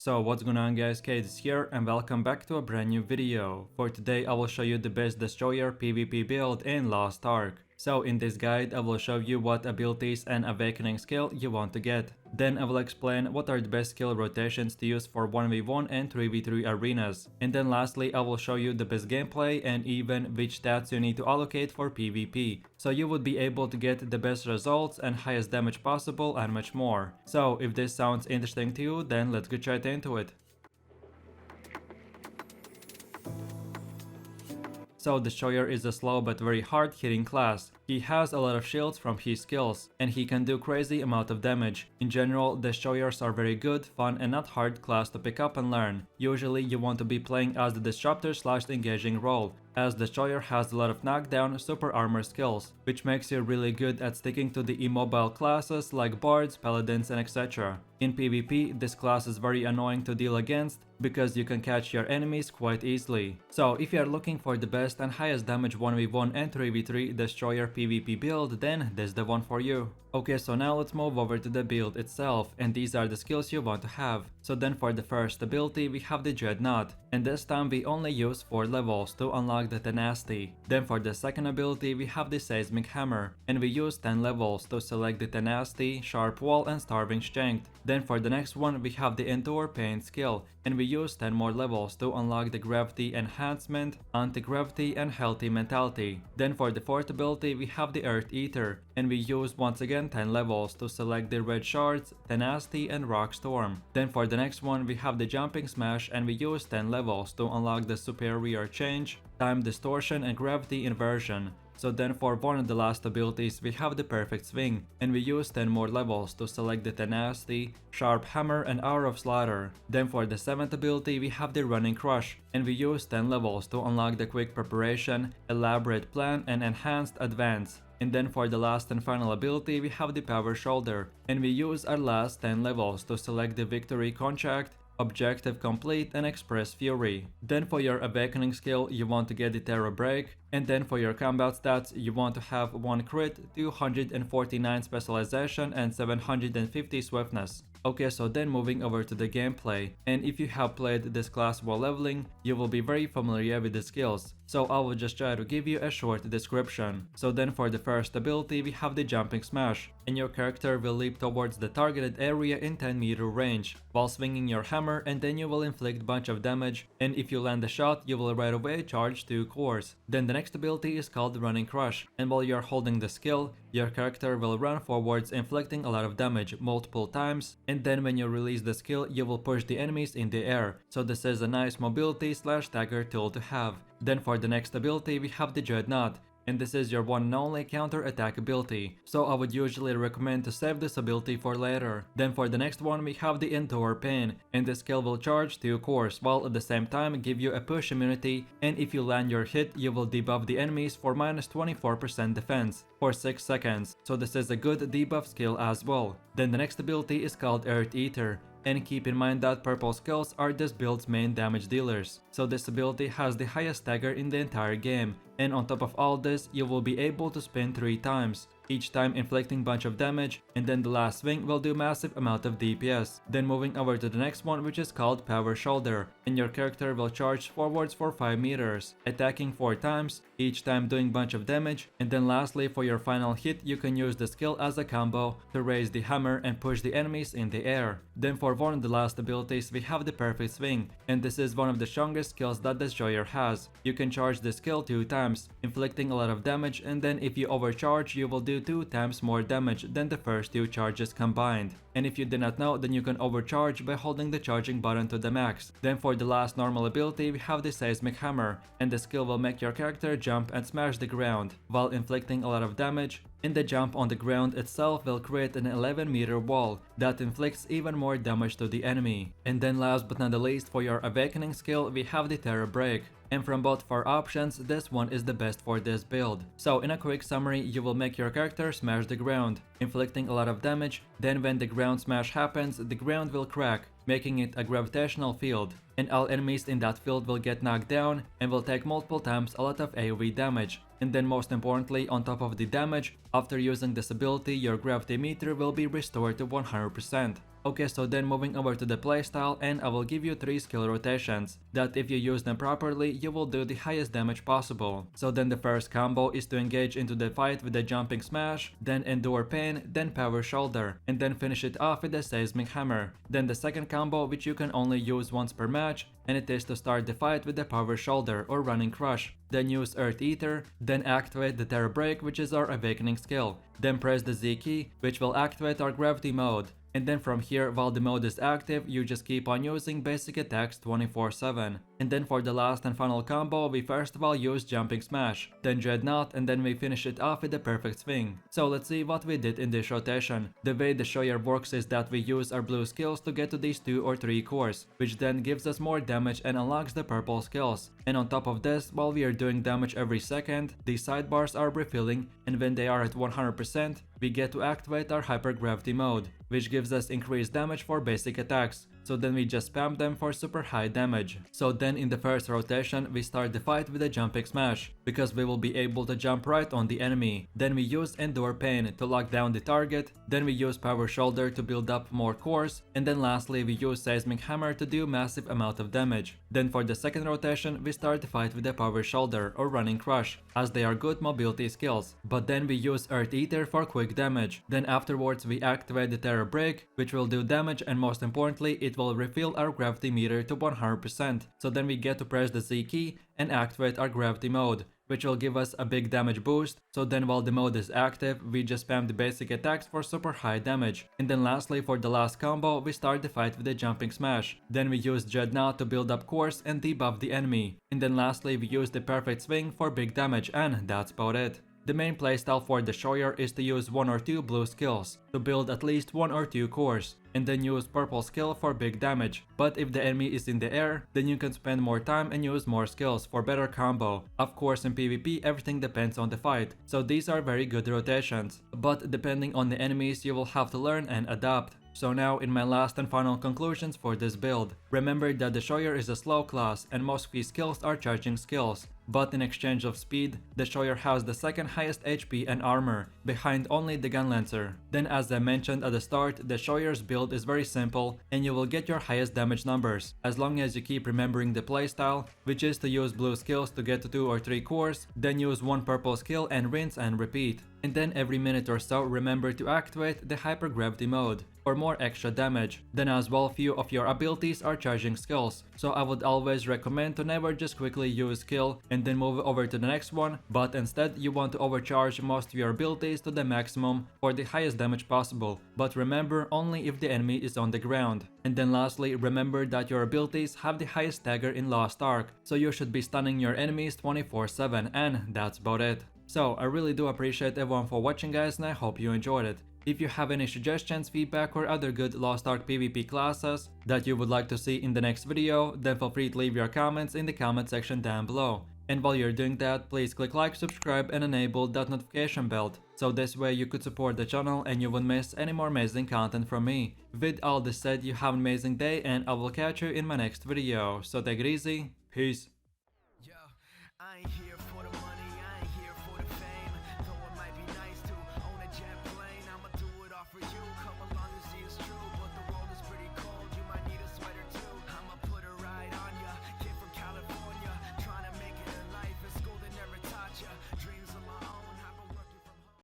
So what's going on guys, Kate is here and welcome back to a brand new video. For today I will show you the best destroyer PvP build in Lost Ark. So in this guide I will show you what abilities and awakening skill you want to get. Then I will explain what are the best skill rotations to use for 1v1 and 3v3 arenas. And then lastly I will show you the best gameplay and even which stats you need to allocate for PvP. So you would be able to get the best results and highest damage possible and much more. So if this sounds interesting to you, then let's get right into it. So Destroyer is a slow but very hard hitting class. He has a lot of shields from his skills, and he can do crazy amount of damage. In general, Destroyers are very good, fun and not hard class to pick up and learn. Usually you want to be playing as the disruptor / engaging role, as Destroyer has a lot of knockdown super armor skills, which makes you really good at sticking to the immobile classes like bards, paladins and etc. In PvP, this class is very annoying to deal against because you can catch your enemies quite easily. So if you are looking for the best and highest damage 1v1 and 3v3 Destroyer PvP build, then this is the one for you. Okay, so now let's move over to the build itself, and these are the skills you want to have. So then for the first ability we have the Dreadnought, and this time we only use 4 levels to unlock the Tenacity. Then for the second ability we have the Seismic Hammer, and we use 10 levels to select the Tenacity, Sharp Wall and Starving Strength. Then for the next one we have the Endure Pain skill, and we use 10 more levels to unlock the Gravity Enhancement, Anti-Gravity and Healthy Mentality. Then for the fourth ability we have the Earth Eater, and we use once again 10 levels to select the Red Shards, Tenacity and Rock Storm. Then for the next one we have the Jumping Smash, and we use 10 levels to unlock the Superior Change, Time Distortion and Gravity Inversion. So then for one of the last abilities we have the Perfect Swing, and we use 10 more levels to select the Tenacity, Sharp Hammer and Hour of Slaughter. Then for the 7th ability we have the Running Crush, and we use 10 levels to unlock the Quick Preparation, Elaborate Plan and Enhanced Advance. And then for the last and final ability we have the Power Shoulder, and we use our last 10 levels to select the Victory Contract, Objective Complete and Express Fury. Then for your awakening skill you want to get the Terror Break, and then for your combat stats you want to have 1 crit, 249 specialization and 750 swiftness. Okay, so then moving over to the gameplay, and if you have played this class while leveling, you will be very familiar with the skills, so I will just try to give you a short description. So then for the first ability we have the Jumping Smash, and your character will leap towards the targeted area in 10-meter range, while swinging your hammer, and then you will inflict bunch of damage, and if you land the shot you will right away charge 2 cores. Then the next ability is called the Running Crush, and while you are holding the skill, your character will run forwards inflicting a lot of damage multiple times, and then when you release the skill you will push the enemies in the air, so this is a nice mobility / stagger tool to have. Then for the next ability we have the Dreadnought, and this is your one and only counter attack ability, so I would usually recommend to save this ability for later. Then for the next one we have the Endure Pain, and this skill will charge 2 cores while at the same time give you a push immunity, and if you land your hit you will debuff the enemies for minus 24% defense for 6 seconds, so this is a good debuff skill as well. Then the next ability is called Earth Eater, and keep in mind that purple skills are this build's main damage dealers, so this ability has the highest stagger in the entire game, and on top of all this you will be able to spin 3 times, each time inflicting bunch of damage, and then the last swing will do massive amount of DPS. Then moving over to the next one, which is called Power Shoulder, and your character will charge forwards for 5 meters, attacking 4 times, each time doing bunch of damage, and then lastly for your final hit you can use the skill as a combo to raise the hammer and push the enemies in the air. Then for one of the last abilities we have the Perfect Swing, and this is one of the strongest skills that Destroyer has. You can charge the skill 2 times, inflicting a lot of damage, and then if you overcharge you will do 2 times more damage than the first 2 charges combined. And if you did not know, then you can overcharge by holding the charging button to the max. Then for the last normal ability we have the Seismic Hammer, and the skill will make your character jump and smash the ground while inflicting a lot of damage, and the jump on the ground itself will create an 11-meter wall that inflicts even more damage to the enemy. And then last but not the least, for your awakening skill we have the Terror Break, and from both of our options this one is the best for this build. So in a quick summary, you will make your character smash the ground, inflicting a lot of damage, then when the ground smash happens the ground will crack, making it a gravitational field, and all enemies in that field will get knocked down and will take multiple times a lot of AoE damage. And then most importantly, on top of the damage, after using this ability your gravity meter will be restored to 100%. Okay, so then moving over to the playstyle, and I will give you 3 skill rotations that if you use them properly, you will do the highest damage possible. So then the first combo is to engage into the fight with the jumping smash, then endure pain, then power shoulder, and then finish it off with the seismic hammer. Then the second combo, which you can only use once per match, and it is to start the fight with the power shoulder or running crush. Then use Earth Eater, then activate the Terror Break, which is our awakening skill. Then press the Z key, which will activate our gravity mode. And then from here, while the mode is active, you just keep on using basic attacks 24/7. And then for the last and final combo, we first of all use Jumping Smash, then Dreadnought, and then we finish it off with the Perfect Swing. So let's see what we did in this rotation. The way the Shoyer works is that we use our blue skills to get to these 2 or 3 cores, which then gives us more damage and unlocks the purple skills. And on top of this, while we are doing damage every second, these sidebars are refilling, and when they are at 100%, we get to activate our hypergravity mode, which gives us increased damage for basic attacks. So then we just spam them for super high damage. So then in the first rotation, we start the fight with a jumping smash, because we will be able to jump right on the enemy. Then we use endure pain to lock down the target, then we use power shoulder to build up more cores, and then lastly we use seismic hammer to do massive amount of damage. Then for the second rotation, we start the fight with the power shoulder or running crush, as they are good mobility skills. But then we use Earth Eater for quick damage. Then afterwards we activate the Terror Break, which will do damage, and most importantly it will refill our gravity meter to 100%. So then we get to press the Z key and activate our gravity mode, which will give us a big damage boost. So then while the mode is active, we just spam the basic attacks for super high damage. And then lastly, for the last combo, we start the fight with the jumping smash. Then we use Dreadnought to build up cores and debuff the enemy. And then lastly, we use the perfect swing for big damage, and that's about it. The main playstyle for the Shoyer is to use 1 or 2 blue skills to build at least 1 or 2 cores, and then use purple skill for big damage. But if the enemy is in the air, then you can spend more time and use more skills for better combo. Of course, in PvP everything depends on the fight, so these are very good rotations. But depending on the enemies, you will have to learn and adapt. So now in my last and final conclusions for this build, remember that the Shoyer is a slow class and most of his skills are charging skills. But in exchange of speed, the Shoyer has the second highest HP and armor, behind only the Gunlancer. Then as I mentioned at the start, the Shoyer's build is very simple and you will get your highest damage numbers, as long as you keep remembering the playstyle, which is to use blue skills to get to 2 or 3 cores, then use 1 purple skill and rinse and repeat. And then every minute or so remember to activate the hypergravity mode for more extra damage. Then as well, few of your abilities are charging skills, so I would always recommend to never just quickly use skill and then move over to the next one, but instead you want to overcharge most of your abilities to the maximum for the highest damage possible, but remember only if the enemy is on the ground. And then lastly, remember that your abilities have the highest stagger in Lost Ark, so you should be stunning your enemies 24/7, and that's about it. So I really do appreciate everyone for watching, guys, and I hope you enjoyed it. If you have any suggestions, feedback, or other good Lost Ark PvP classes that you would like to see in the next video, then feel free to leave your comments in the comment section down below. And while you're doing that, please click like, subscribe, and enable that notification bell, so this way you could support the channel and you won't miss any more amazing content from me. With all this said, you have an amazing day and I will catch you in my next video, so take it easy, peace.